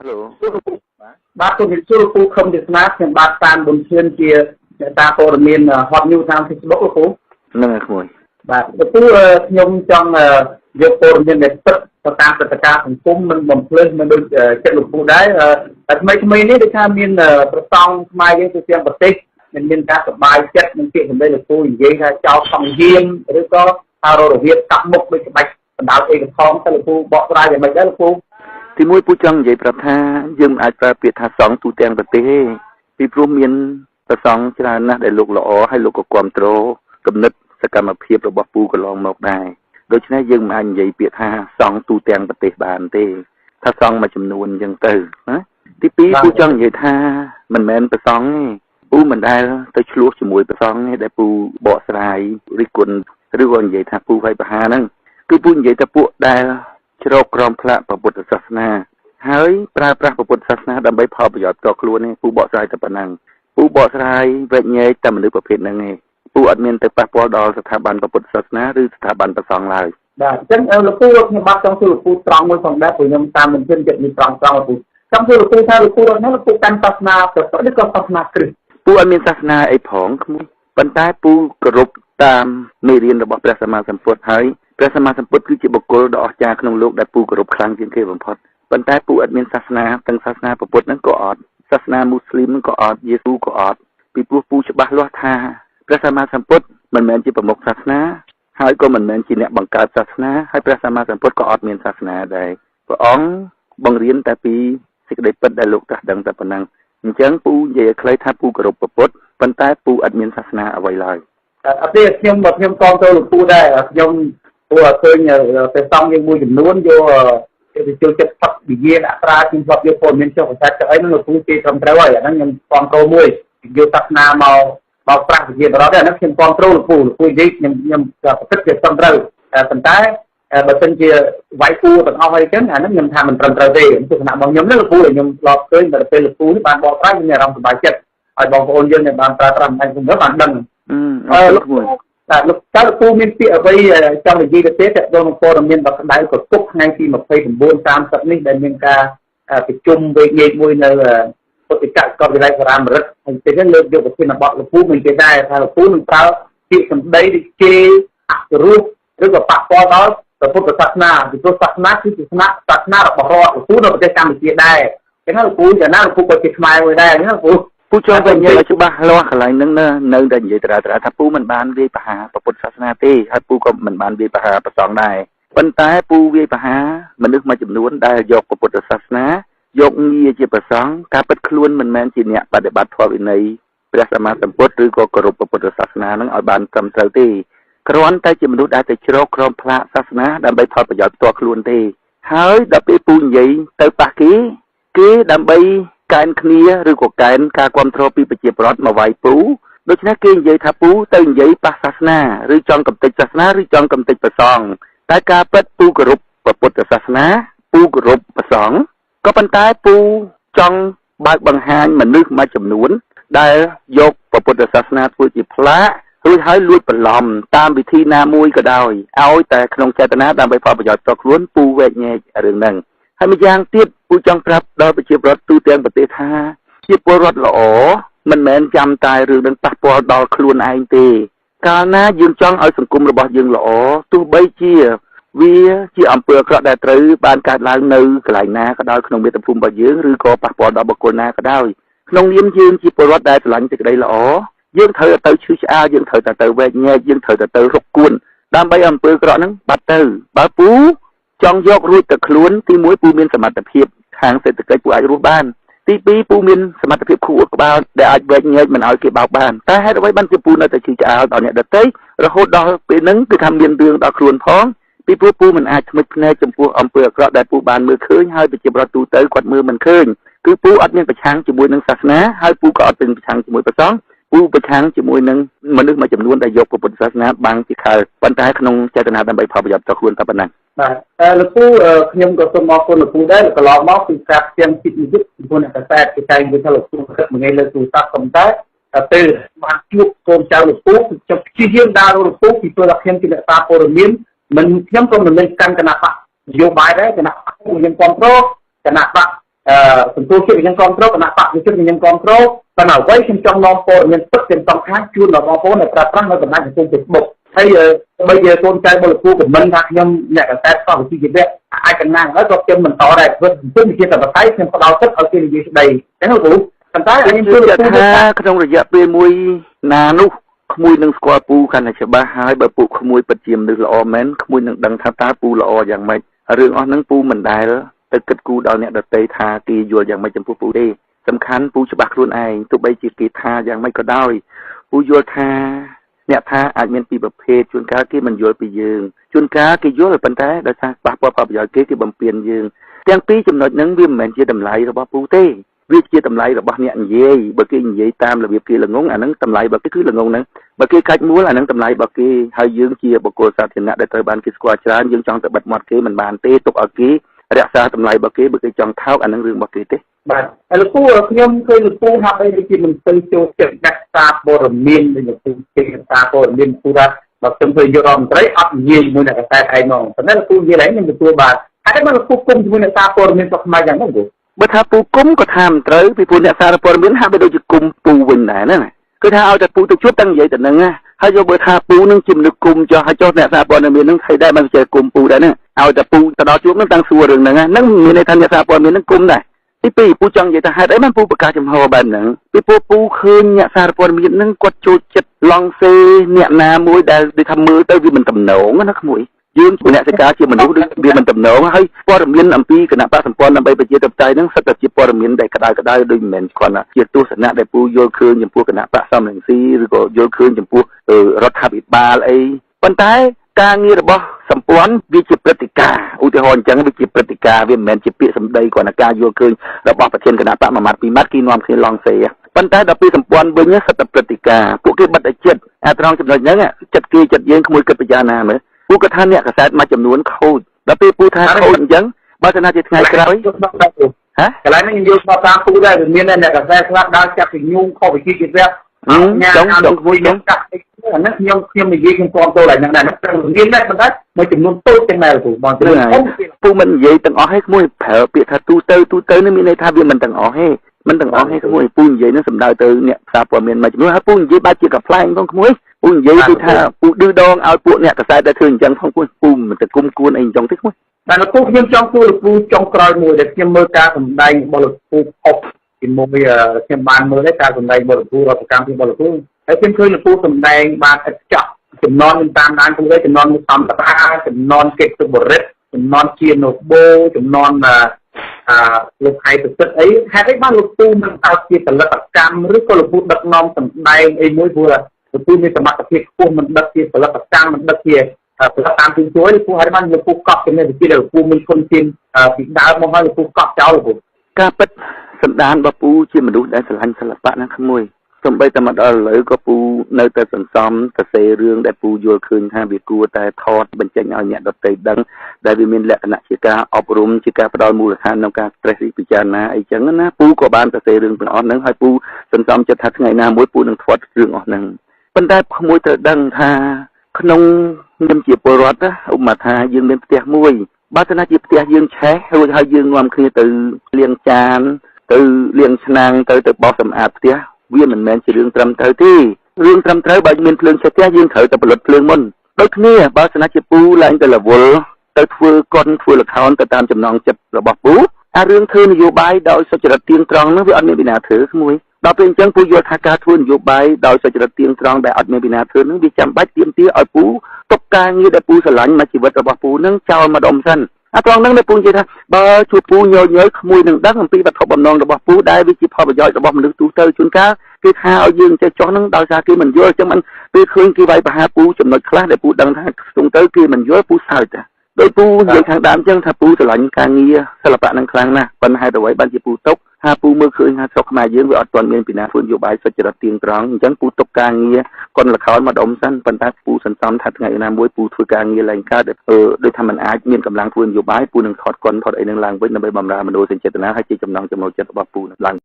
Hello បាទខ្ញុំជម្រាបសួរលោកពូខំទេសនាខ្ញុំបាទតាមបុនឈឿនជាអ្នកតាព័ត៌មាន Hot News តាម Facebook លោកពូហ្នឹងហើយក្មួយបាទលោកពូខ្ញុំចង់យកព័ត៌មានដែលពិតទៅតាមព្រឹត្តិការណ៍សង្គមមិនបំភ្លើសមិនដូចចិត្តលោកពូដែរថ្មីនេះដូចថាមានប្រសង់ខ្មែរយើងទូទាំងប្រទេសមានការសប្បាយចិត្តនឹងពាក្យសម្ដីលោកពូនិយាយថាចោលសង្យាមឬក៏ថារវាងកាប់មុខដូចក្បាច់បណ្ដោតឯកថងទៅលោកពូបកស្រាយយ៉ាងម៉េចដែរលោកពូទីមួយពូចង់និយាយប្រាប់ថាយើងមិនអាចប្រើពាក្យថាសង្ឃទូទាំងប្រទេសទេពីព្រោះមានប្រសង់ច្រើនណាស់ដែលលោកល្អហើយលោកក៏គ្រប់គ្រងគំនិតសកម្មភាពរបស់ពូកន្លងមកដែរដូច្នេះយើងមិនអាចនិយាយពាក្យថាសង្ឃទូទាំងប្រទេសបានទេថាសង្ឃមួយចំនួនអញ្ចឹងទៅណាទីពីរពូចង់និយាយថាមិនមែនប្រសង់ទេពូមិនដែលទៅឆ្លោះជាមួយប្រសង់ទេដែលពូបកស្រាយរិះគន់ឬក៏និយាយថាពូហើយបហាហ្នឹងគឺពូនិយាយថាពួកដែលជ្រកក្រមផ្លាកពុទ្ធសាសនាហើយប្រើប្រាស់ពុទ្ធសាសនាដើម្បីផលប្រយោជន៍ផ្ទាល់ខ្លួននេះពូបកស្រាយតែប៉ុណ្ណឹងពូបកស្រាយវែកញែកតែមនុស្សប្រភេទហ្នឹងឯងពូអត់មានទៅប៉ះពាល់ដល់ស្ថាប័នពុទ្ធសាសនាឬស្ថាប័នប្រសង់ឡើយបាទអញ្ចឹងលោកពូខ្ញុំបាទចង់សួរលោកពូត្រង់មួយផងដែរព្រោះខ្ញុំតាមមិនជឿចិត្តនេះត្រង់លោកពូចង់សួរលោកពូថាលោកពូរត់នេះលោកពូកាន់សាសនាព្រះពុទ្ធឬក៏សាសនាគ្រិស្តពូអត់មានសាសនាអីផងក្មួយប៉ុន្តែពូគោរពតាមមេរៀនរបស់ព្រះសម្មាសម្ពុទ្ធហើយព្រះសម្មាសម្ពុទ្ធគឺជាបុគ្គលដ៏អស្ចារ្យក្នុងលោកដែលពូគោរពខ្លាំងជាងគេបំផុតប៉ុន្តែពូអត់មានសាសនាទាំងសាសនាពុទ្ធហ្នឹងក៏អត់សាសនាមូស្លីមក៏អត់យេស៊ូក៏អត់ពីព្រោះពូច្បាស់លាស់ថាព្រះសម្មាសម្ពុទ្ធមិនមែនជាប្រមុខសាសនាហើយក៏មិនមែនជាអ្នកបង្កើតសាសនាហើយព្រះសម្មាសម្ពុទ្ធក៏អត់មានសាសនាដែរព្រះអង្គបង្រៀនតែពីសេចក្តីពិតដែលលោកត្រាស់ដឹងតែប៉ុណ្ណឹងអញ្ចឹងពូនិយាយឲ្យខ្លីថាពូគោរពពុទ្ធប៉ុន្តែពូអត់មានសាសនាអ្វីឡើយអត់ទេខ្ញុំតទៅលោកពូដែរខ្ញុំពូឃើញព្រះសង្ឃយើងមួយចំនួនយកទៅចូលចិត្តផឹកវិញ្ញាណអត្រាខ្ញុំធ្លាប់យកព័ត៌មានចុះប្រកាសទៅអីនោះលោកពូគេត្រឹមត្រូវហើយអាហ្នឹងខ្ញុំគ្រប់គ្រងមួយយកសាសនាមកប្រាស់វិញ្ញាណបរិបទហ្នឹងខ្ញុំគ្រប់គ្រងលោកពូនិយាយខ្ញុំប្រកាសជាត្រឹមត្រូវប៉ុន្តែបើមិនជាវាយពូទាំងអស់ហើយចឹងអាហ្នឹងខ្ញុំថាមិនត្រឹមត្រូវទេទស្សនៈរបស់ខ្ញុំហ្នឹងលោកពូខ្ញុំធ្លាប់ឃើញតែពេលលោកពូនេះបានបកស្រាយខ្ញុំមានអារម្មណ៍សប្បាយចិត្តហើយបងប្អូនយើងដែលបានប្រើប្រាស់មិនខ្ញុំបានដឹងលោកពូតែលោកពូមានពាក្យអ្វីចង់និយាយទៅទៀតដល់ព័ត៌មានរបស់ក្តៅក៏ទុកថ្ងៃទី29-30នេះដែលមានការប្រជុំវេកញែកមួយនៅពុទ្ធិកកវិទ្យាល័យសារាមរិទ្ធហើយពេលនេះលើកយកប្រធានបទលោកពូមិនគេដែរថាលោកពូនឹងប្រើពាក្យសម្ដីដូចជេរអសុរោះឬក៏ប៉ះពាល់ដល់ពុទ្ធសាសនាពីព្រោះសាសនាគឺជាសាសនារបស់រដ្ឋលោកពូនៅប្រទេសកម្ពុជាដែរអញ្ចឹងលោកពូយ៉ាងណាលោកពូក៏ជាខ្មែរមួយដែរណាលោកពូចង់ទៅនិយាយឲ្យច្បាស់លាស់កន្លែងហ្នឹងនៅតែនិយាយត្រាថាពូមិនបានវាយប្រហារពុទ្ធសាសនាទេហើយពូក៏មិនបានវាយប្រហារប្រសង់ដែរប៉ុន្តែពូវាយប្រហារមនុស្សមួយចំនួនដែលយកពុទ្ធសាសនាយកងារជាប្រសង់ការពិតខ្លួនមិនមែនជាអ្នកបដិបត្តិធម៌វិន័យព្រះសម្មាសម្ពុទ្ធឬក៏គោរពពុទ្ធសាសនាហ្នឹងឲ្យបានត្រឹមត្រូវទេគ្រាន់តែជាមនុស្សដែលទៅជ្រកក្រោមផ្លាកសាសនាដើម្បីផលប្រយោជន៍ផ្ទាល់ខ្លួនទេហើយដល់ពេលពូនិយាយទៅប៉ះគេដើម្បីកែនគ្នាឬក៏កែនការគ្រប់គ្រងពីប្រជាពលរដ្ឋមកវាយពូដូច្នេះគេនិយាយថាពូទៅនិយាយប៉ះសាសនាឬចង់កំទេចសាសនាឬចង់កំទេចព្រះសង្ឃតែការពិតពូគោរពពុទ្ធសាសនាពូគោរពព្រះសង្ឃក៏ប៉ុន្តែពូចង់បើកបង្ហាញមនុស្សមួយចំនួនដែលយកពុទ្ធសាសនាធ្វើជាផ្លាករួចហើយលួចបន្លំតាមវិធីណាមួយក៏ដោយឲ្យតែក្នុងចេតនាដើម្បីផលប្រយោជន៍ផ្ទាល់ខ្លួនពូវែកញែករឿងហ្នឹងហើយម្យ៉ាងទៀតពូចង់ប្រាប់ដល់ប្រជាពលរដ្ឋទូទាំងប្រទេសថាជាពលរដ្ឋល្អមិនមែនចាំតែរឿងនឹងប៉ះពាល់ដល់ខ្លួនឯងទេកាលណាយើងចង់ឲ្យសង្គមរបស់យើងល្អទោះបីជាវាជាអំពើអាក្រក់ដែលត្រូវបានកើតឡើងនៅកន្លែងណាក៏ដោយក្នុងមាតុភូមិរបស់យើងឬក៏ប៉ះពាល់ដល់បុគ្គលណាក៏ដោយក្នុងនាមយើងជាពលរដ្ឋដែលស្រឡាញ់សេចក្តីល្អយើងត្រូវទៅឈឺឆ្អាលយើងត្រូវទៅវែកញែកយើងត្រូវទៅរកគួនដើម្បីអំពើអាក្រក់ហ្នឹងបាត់ទៅបើពូចង់យករួចទៅខ្លួនទី1ពូមានសមត្ថភាពខាងសេដ្ឋកិច្ចពូអាចរស់បានទី2ពូមានសមត្ថភាពខួរក្បាលដែលអាចវែកញែកមិនឲ្យគេបោកបានតែហេតុអ្វីបានជាពូនៅតែឈឺឆ្អាលដល់អ្នកដទៃរហូតដល់ពេលហ្នឹងគឺថាមានរឿងដល់ខ្លួនផងពីព្រោះពូមិនអាចថ្មិចភ្នែកចំពោះអំពើអាក្រក់ដែលពូបានមើលឃើញហើយប្រជាពលរដ្ឋទូទៅគាត់មើលមិនឃើញគឺពូអត់មានប្រឆាំងជាមួយនឹងសាសនាហើយពូក៏អត់មានប្រឆាំងជាមួយព្រះសង្ឃពូប្រឆាំងជាមួយនឹងមនុស្សមួយចំនួនដែលយកពុទ្ធសាសនាបាំងពីខែប៉ុន្តែក្នុងចេតនាដើម្បីផលប្រយោជន៍ទៅខ្លួនតែប៉ុណ្ណឹងបាទលោកពូខ្ញុំក៏សូមអរគុណលោកពូដែរកន្លងមកគឺការផ្ទាំងចិត្តនិយាយពីពលរដ្ឋតែគេតែងនិយាយថាលោកពូគិតមួយថ្ងៃលើទូរស័ព្ទប៉ុន្តែពេលបានជួបកូនចៅលោកពូខ្ញុំព្យាយាមដើរលោកពូពីព្រោះខ្ញុំជាអ្នកសារព័ត៌មានមិនខ្ញុំក៏មិនមានកាន់គណៈបកនយោបាយដែរគណៈបកខ្ញុំគ្រប់គ្រងគណៈបក សន្ទុះជាខ្ញុំគ្រប់គ្រងគណៈបព្វជិតខ្ញុំគ្រប់គ្រងតែអ្វីខ្ញុំចង់នាំព័ត៌មានពិតទាំងសងខាងជូនដល់បងប្អូនដែលប្រើប្រាស់នៅបណ្ដាញសង្គម Facebook ហើយបើយើងកូនចៅបលពូខមមិនថាខ្ញុំអ្នកកសែតក៏វិទ្យាជីវៈអាចកណ្ណាលហើយក៏ខ្ញុំបន្តដែរព្រោះខ្ញុំជាតបតៃខ្ញុំផ្ដោតទឹកឲ្យគេនិយាយស្ដីអញ្ចឹងលោកគ្រូប៉ុន្តែខ្ញុំជឿថាក្នុងរយៈពេលមួយណានោះក្មួយនឹងស្គាល់ពូកាន់តែច្បាស់ហើយបើពួកក្មួយពិតជាមនុស្សល្អមែនក្មួយនឹងដឹងថាតើពូល្អយ៉ាងម៉េចរឿងអស់ហ្នឹងពូមិនដែលទៅគិតគូរដល់អ្នកដទៃថាគេយល់យ៉ាងម៉េចចំពោះពូទេសំខាន់ពូច្បាស់ខ្លួនឯងទោះបីជាគេថាយ៉ាងម៉េចក៏ដោយពូយល់ថាអ្នកថាអាចមានពីរប្រភេទជួនកាលគេមិនយល់ពីយើងជួនកាលគេយល់ប៉ុន្តែដោយសារប៉ះពាល់ផលប្រយោជន៍គេបំពេញយើងទាំងពីរចំណុចហ្នឹងវាមិនមែនជាតម្លៃរបស់ពូទេវាជាតម្លៃរបស់អ្នកនិយាយបើគេនិយាយតាមរបៀបគេល្ងងអាហ្នឹងតម្លៃរបស់គេគឺល្ងងហ្នឹងបើគេកាច់មួលអាហ្នឹងតម្លៃរបស់គេហើយយើងជាបុគ្គលសាធារណៈដែលត្រូវបានគេស្គាល់ច្រើនយើងចង់ទៅបិទមាត់គេមិនបានទេទុកឲ្យគេរក្សាតម្លៃរបស់គេបើគេចង់ថោកអាហ្នឹងរឿងរបស់គេទេបាទហើយលោកពូខ្ញុំឃើញលោកពូហាក់បីដូចជាមិនទៅចូលចិត្តដាក់សារព័ត៌មានដូចលោកពូគេសារព័ត៌មានពូថាបើខ្ញុំធ្វើយករដ្ឋមន្ត្រីអត់និយាយជាមួយអ្នកកសែតឯងហ្មងប៉ុន្តែលោកពូនិយាយឡើងខ្ញុំទទួលបានហើយបើលោកពូគុំជាមួយអ្នកសារព័ត៌មានស្រុកខ្មែរយ៉ាងហ្នឹងគូបើថាពូគុំក៏ថាមិនត្រូវពីព្រោះអ្នកសារព័ត៌មានហាក់បីដូចជាគុំពូវិញដែរណាគឺថាឲ្យតែពូទៅជួបតាំងនិយាយទៅហ្នឹងណាហើយយកបើថាពូនឹងជាមនុស្សគុំចុះហើយចុះអ្នកសារព័ត៌មាននឹងthấyដែរមិនចេះគុំពូដែរណាឲ្យតែពូទៅដល់ជួបនឹងតាំងសួររឿងហ្នឹងហ្នឹងមានន័យថាអ្នកសារព័ត៌មាននឹងគុំដែរទីពីរពូចង់និយាយថាហេតុអីបានពូប្រកាសចំហបែបហ្នឹងពីព្រោះពូឃើញអ្នកសារព័ត៌មាននឹងគាត់ចូលចិត្តឡង់សេអ្នកណាមួយដែលដូចថាមើលទៅវាមិនតំណងណាក្មួយយើងជាអ្នកសិកាជាមនុស្សដូចវាមិនតំណងហើយព័ត៌មានអំពីគណៈបកសម្ព័ន្ធដើម្បីប្រជាធិបតេយ្យហ្នឹងសិតតែជាព័ត៌មានដែលក្តៅៗដូចមិនមែនគ្រាន់តែជាទស្សនៈដែលពូយល់ឃើញចំពោះគណៈបកសំរងស៊ីឬក៏យល់ឃើញចំពោះរដ្ឋាភិបាលអីប៉ុន្តែការងាររបស់សម្ព័ន្ធវាជាព្រឹត្តិការណ៍ឧទាហរណ៍អញ្ចឹងវាជាព្រឹត្តិការណ៍វាមិនមែនជាពាក្យសម្ដីគ្រាន់តែការយល់ឃើញរបស់ប្រធានគណៈបកមួយម៉ាត់ពីរម៉ាត់គេនាំគ្នាឡងសេប៉ុន្តែដល់ពេលសម្ព័ន្ធវិញសិតតែព្រឹត្តិការណ៍ពួកគេបិទឲ្យចិត្តអាត្រង់ចំណុចហ្នឹងចិត្តគេចិត្តយើងក្មួយគិតពិចារណាមើលពូក៏ថាអ្នកកសែតមួយចំនួនខូចដល់ពេលពូថាខូចអញ្ចឹងបើថាជាថ្ងៃក្រោយហ៎កន្លែងនេះយើងយកតាមពូដែរវាមានអ្នកកសែតខ្លះដើរចាប់ពីញូងខុសវិជាជីវៈចង់មួយហ្នឹងកាត់អានេះខ្ញុំនិយាយខ្ញុំគាំទ្រឡើងហ្នឹងដែរត្រូវមានដែរប៉ុន្តែមួយចំនួនតូចទាំងដែរពូបងពូមិននិយាយទាំងអស់ឲ្យក្មួយប្រើពាក្យថាទូទៅនេះមានន័យថាវាមិនទាំងអស់ទេមិនទាំងអស់ទេក្មួយពូនិយាយនឹងសំដៅទៅអ្នកសារព័ត៌មានមួយចំនួនហើយពូនិយាយបែបជាកំ pl ែងផងក្មួយពូនិយាយគឺថាពូឌឺដងឲ្យពួកអ្នកកសែតដែលធ្វើអញ្ចឹងផងពូមិនទៅគុំគួនអីអញ្ចឹងទេក្មួយតែលោកពូខ្ញុំចង់សួរលោកពូចុងក្រោយមួយដែលខ្ញុំមើលការសម្ដែងរបស់លោកពូខុសជាមួយខ្ញុំបានមើលដែរការសម្ដែងរបស់លោកពូរដ្ឋកម្មពីរបស់លោកពូហើយខ្ញុំឃើញលោកពូសម្ដែងបានឥតចប់ចំណន់តាមដានពូឯងចំណន់សំតាចំណន់កិច្ចសុបរិទ្ធចំណន់ជាណូបូចំណន់លោកឯកសិទ្ធិអីហេតុអីបានលោកពូមិនឲ្យជាផលិតកម្មឬក៏លោកពូដឹកនាំសម្ដែងអីមួយព្រោះលោកពូមានសមត្ថភាពខ្ពស់មិនដឹកជាផលិតកម្មមិនដឹកជាផលិតកម្មទីជួយលោកពូហើយបានលោកពូកប់ចំណេះវិជ្ជាដែលលោកពូមានគុណធានពីដើមមកហើយលោកពូកប់ចោលលោកពូការពិតសម្ដានរបស់ពូជាមនុស្សដែលស្រឡាញ់សិល្បៈណាក្មួយសូម្បីតែមកដល់ឥឡូវក៏ពូនៅតែសន្សំសរសេររឿងដែលពូយល់ឃើញថាវាគួរតែថតបញ្ចេញឲ្យអ្នកដទៃដឹងដែលវាមានលក្ខណៈជាការអប់រំជាការផ្ដល់មូលដ្ឋានក្នុងការត្រេះរិះពិចារណាអីចឹងណាពូក៏បានសរសេររឿងទាំងអស់ហ្នឹងហើយពូសន្សំចិត្តថាថ្ងៃណាមួយពូនឹងធាត់រឿងអស់ហ្នឹងប៉ុន្តែក្មួយត្រូវដឹងថាក្នុងនាមជាពលរដ្ឋឧបមាថាយើងមានផ្ទះមួយបើសិនជាផ្ទះយើងឆេះរួចហើយយើងនាំគ្នាទៅលាងចានទៅលាងឆ្នាំងទៅបោសសម្អាតផ្ទះវាមិនមែនជារឿងត្រឹមត្រូវទេរឿងត្រឹមត្រូវបើមានភ្លើងឆេះផ្ទះយើងត្រូវតែផលិតភ្លើងមុនដូចគ្នាបើសិនជាពូឡើងទៅរវល់ទៅធ្វើកុនធ្វើលខោនទៅតាមចំណងចិត្តរបស់ពូអារឿងធ្វើនយោបាយដោយសុចរិតទៀងត្រង់នោះវាអត់មានពីណាធ្វើក្មួយដល់ពេលអញ្ចឹងពូយល់ថាការធ្វើនយោបាយដោយសុចរិតទៀងត្រង់ដែលអត់មានពីណាធ្វើនឹងវាចាំបាច់ទាមទារឲ្យពូទុកការងារដែលពូស្រឡាញ់មកជីវិតរបស់ពូនឹងចោលម្ដុំសិនអាត្រង់ហ្នឹងដែលពូនិយាយថាបើជួបពូញយក្មួយនឹងដឹងអំពីវត្ថុបំណងរបស់ពូដែលវាជាផលប្រយោជន៍របស់មនុស្សទូទៅជួនកាលគេថាឲ្យយើងចេះចោះហ្នឹងដោយសារគេមិនយល់អញ្ចឹងមិនពេលឃើញគេវាយប្រហារពូចំណុចខ្លះដែលពូដឹងថាស្ទង់ទៅគេមិនយល់ពូសើចតែដោយពូនិយាយខាងដើមអញ្ចឹងថាពូស្រឡាញ់ការងារសិល្បៈហ្នឹងខ្លាំងណាស់ប៉ុន្តែហេតុអ្វីបានជាពូទុកថាពូមើលឃើញថាស្រុកខ្មែរយើងវាអត់ទាន់មានពីណាធ្វើនយោបាយសុចរិតទៀងត្រង់អញ្ចឹងពូទុកការងារកុនលខោនមកដុំសិនប៉ុន្តែពូសន្សំថាថ្ងៃណាមួយពូធ្វើការងារឡើងកើតដូចថាมันអាចមានកម្លាំងធ្វើនយោបាយពូនឹងថតកុនថតអីនឹងឡើងវិញដើម្បីបម្រើមនោសញ្ចេតនាហើយជាចំណងចំណូលចិត្តរបស់ពូនឹងឡើង